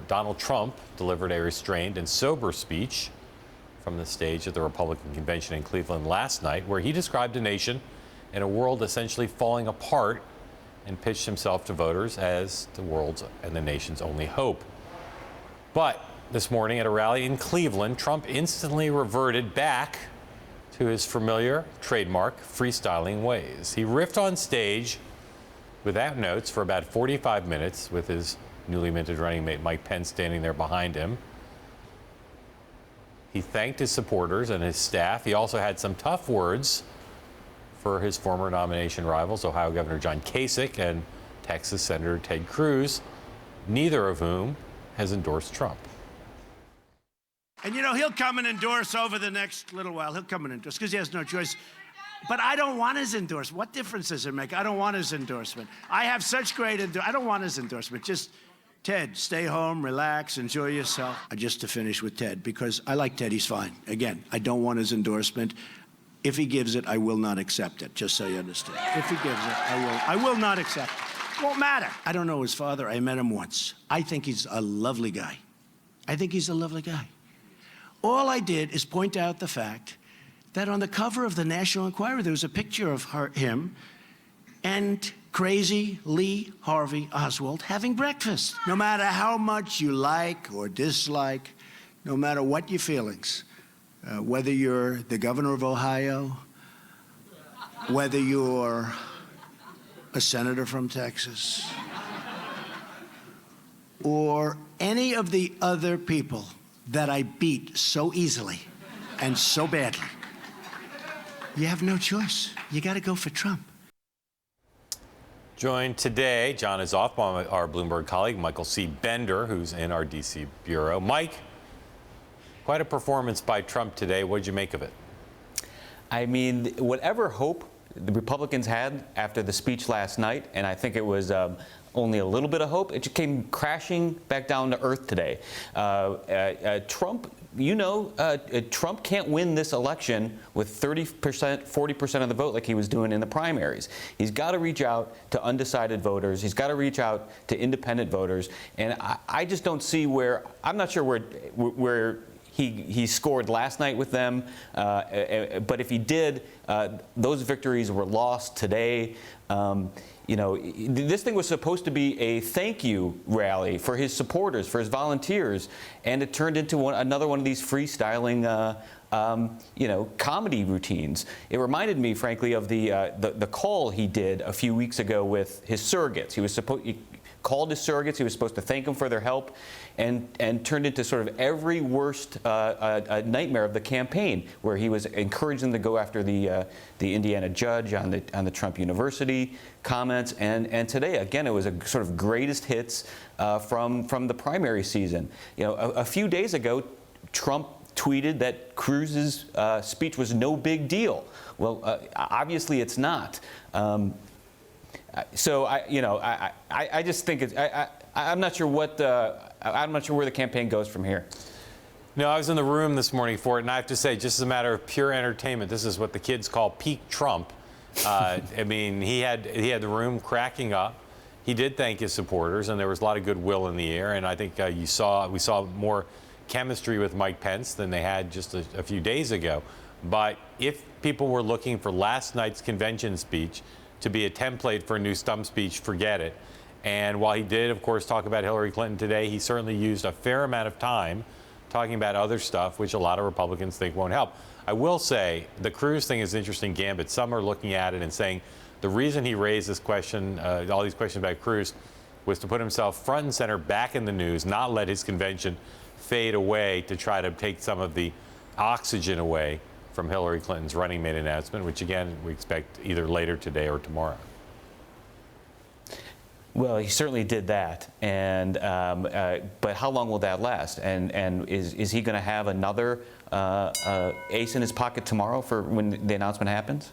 Donald Trump delivered a restrained and sober speech from the stage at the Republican convention in Cleveland last night, where he described a nation in a world essentially falling apart and pitched himself to voters as the world's and the nation's only hope. But this morning at a rally in Cleveland, Trump instantly reverted back to his familiar trademark freestyling ways. He riffed on stage without notes for about 45 minutes with his newly minted running mate Mike Pence standing there behind him. He thanked his supporters and his staff. He also had some tough words for his former nomination rivals, Ohio Governor John Kasich and Texas Senator Ted Cruz, neither of whom has endorsed Trump. And you know, he'll come and endorse over the next little while. He'll come and endorse because he has no choice. But I don't want his endorsement. What difference does it make? I don't want his endorsement. I have such great I don't want his endorsement. Just Ted, stay home, relax, enjoy yourself. Just to finish with Ted, because I like Ted, he's fine. Again, I don't want his endorsement. If he gives it, I will not accept it, just so you understand. If he gives it, I will not accept it. Won't matter. I don't know his father. I met him once. I think he's a lovely guy. I think he's a lovely guy. All I did is point out the fact that on the cover of the National Enquirer, there was a picture of him and crazy Lee Harvey Oswald having breakfast. No matter how much you like or dislike, no matter what your feelings, whether you're the governor of Ohio, whether you're a senator from Texas, or any of the other people that I beat so easily and so badly, you have no choice. You got to go for Trump. Joined today, John is off, by our Bloomberg colleague, Michael C. Bender, who's in our D.C. bureau. Mike, quite a performance by Trump today. What did you make of it? I mean, whatever hope the Republicans had after the speech last night, and I think it was only a little bit of hope, it just came crashing back down to earth today. Trump, Trump can't win this election with 30%, 40% of the vote like he was doing in the primaries. He's got to reach out to undecided voters. He's got to reach out to independent voters. And I just don't see where, I'm not sure where he scored last night with them, but if he did, those victories were lost today. This thing was supposed to be a thank you rally for his supporters, for his volunteers, and it turned into another one of these freestyling, comedy routines. It reminded me, frankly, of the call he did a few weeks ago with his surrogates. He called his surrogates. He was supposed to thank them for their help, and turned into sort of every worst nightmare of the campaign, where he was encouraging them to go after the Indiana judge on the Trump University comments, and today again it was a sort of greatest hits from the primary season. A few days ago, Trump tweeted that Cruz's speech was no big deal. Well, obviously it's not. So I just think I'm not sure I'm not sure where the campaign goes from here. No, I was in the room this morning for it, and I have to say, just as a matter of pure entertainment, this is what the kids call peak Trump. I mean, he had the room cracking up. He did thank his supporters, and there was a lot of goodwill in the air. And I think we saw more chemistry with Mike Pence than they had just a few days ago. But if people were looking for last night's convention speech to be a template for a new stump speech, forget it. And while he did, of course, talk about Hillary Clinton today, he certainly used a fair amount of time talking about other stuff, which a lot of Republicans think won't help. I will say the Cruz thing is an interesting gambit. Some are looking at it and saying the reason he raised this question, all these questions about Cruz, was to put himself front and center back in the news, not let his convention fade away to try to take some of the oxygen away from Hillary Clinton's running mate announcement, which again we expect either later today or tomorrow. Well, he certainly did that, and but how long will that last? And is he going to have another ace in his pocket tomorrow for when the announcement happens?